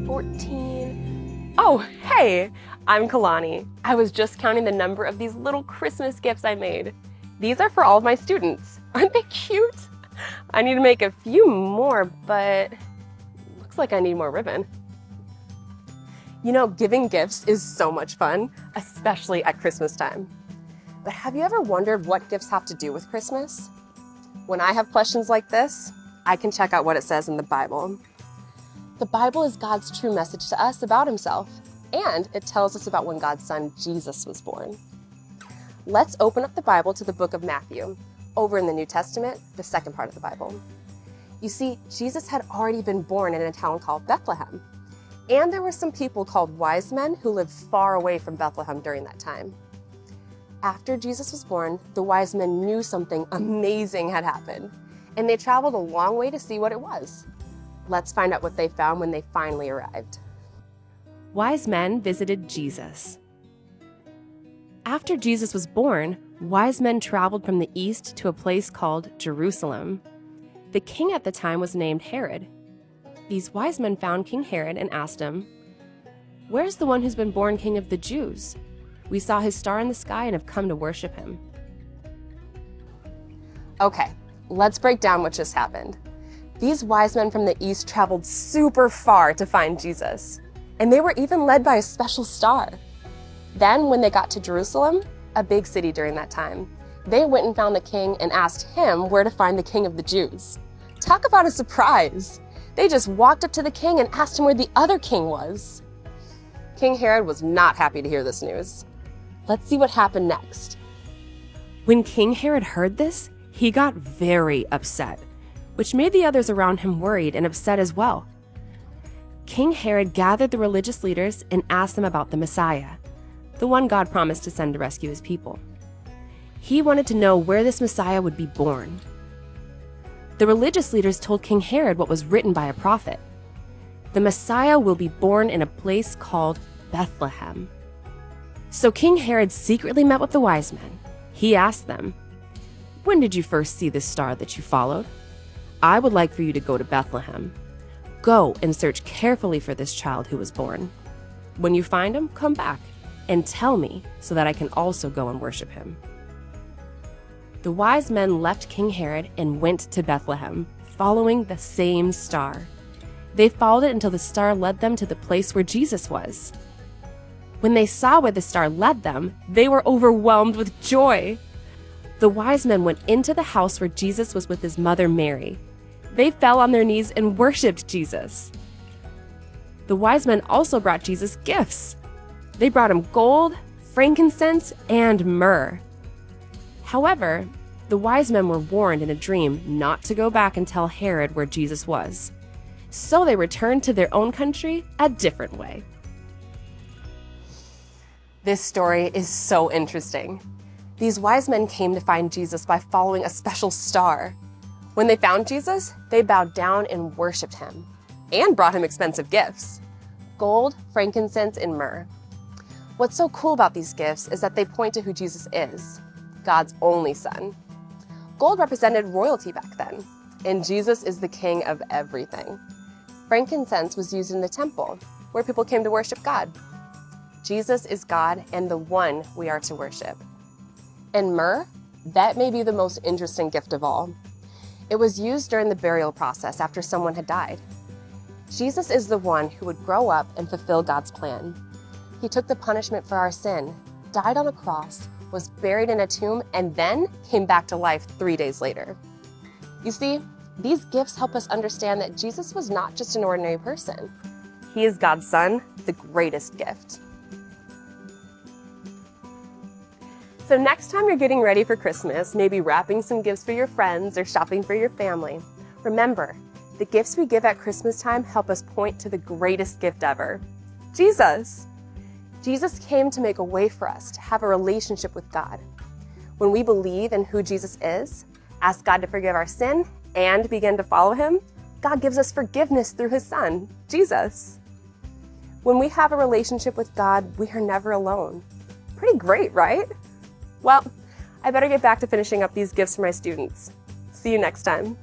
14. Oh, hey, I'm Kalani. I was just counting the number of these little Christmas gifts I made. These are for all of my students. Aren't they cute? I need to make a few more, but looks like I need more ribbon. You know, giving gifts is so much fun, especially at Christmas time. But have you ever wondered what gifts have to do with Christmas? When I have questions like this, I can check out what it says in the Bible. The Bible is God's true message to us about himself, and it tells us about when God's son Jesus was born. Let's open up the Bible to the book of Matthew, over in the New Testament, the second part of the Bible. You see, Jesus had already been born in a town called Bethlehem, and there were some people called wise men who lived far away from Bethlehem during that time. After Jesus was born, the wise men knew something amazing had happened, and they traveled a long way to see what it was. Let's find out what they found when they finally arrived. Wise men visited Jesus. After Jesus was born, wise men traveled from the east to a place called Jerusalem. The king at the time was named Herod. These wise men found King Herod and asked him, "Where's the one who's been born king of the Jews? We saw his star in the sky and have come to worship him." Okay, let's break down what just happened. These wise men from the east traveled super far to find Jesus, and they were even led by a special star. Then, when they got to Jerusalem, a big city during that time, they went and found the king and asked him where to find the king of the Jews. Talk about a surprise! They just walked up to the king and asked him where the other king was. King Herod was not happy to hear this news. Let's see what happened next. When King Herod heard this, he got very upset, which made the others around him worried and upset as well. King Herod gathered the religious leaders and asked them about the Messiah, the one God promised to send to rescue his people. He wanted to know where this Messiah would be born. The religious leaders told King Herod what was written by a prophet. The Messiah will be born in a place called Bethlehem. So King Herod secretly met with the wise men. He asked them, "When did you first see this star that you followed? I would like for you to go to Bethlehem. Go and search carefully for this child who was born. When you find him, come back and tell me so that I can also go and worship him." The wise men left King Herod and went to Bethlehem, following the same star. They followed it until the star led them to the place where Jesus was. When they saw where the star led them, they were overwhelmed with joy. The wise men went into the house where Jesus was with his mother Mary. They fell on their knees and worshiped Jesus. The wise men also brought Jesus gifts. They brought him gold, frankincense, and myrrh. However, the wise men were warned in a dream not to go back and tell Herod where Jesus was. So they returned to their own country a different way. This story is so interesting. These wise men came to find Jesus by following a special star. When they found Jesus, they bowed down and worshiped him, and brought him expensive gifts: gold, frankincense, and myrrh. What's so cool about these gifts is that they point to who Jesus is, God's only son. Gold represented royalty back then, and Jesus is the king of everything. Frankincense was used in the temple, where people came to worship God. Jesus is God and the one we are to worship. And myrrh, that may be the most interesting gift of all. It was used during the burial process after someone had died. Jesus is the one who would grow up and fulfill God's plan. He took the punishment for our sin, died on a cross, was buried in a tomb, and then came back to life 3 days later. You see, these gifts help us understand that Jesus was not just an ordinary person. He is God's son, the greatest gift. So next time you're getting ready for Christmas, maybe wrapping some gifts for your friends or shopping for your family, remember, the gifts we give at Christmas time help us point to the greatest gift ever, Jesus. Jesus came to make a way for us to have a relationship with God. When we believe in who Jesus is, ask God to forgive our sin, and begin to follow him, God gives us forgiveness through his son, Jesus. When we have a relationship with God, we are never alone. Pretty great, right? Well, I better get back to finishing up these gifts for my students. See you next time.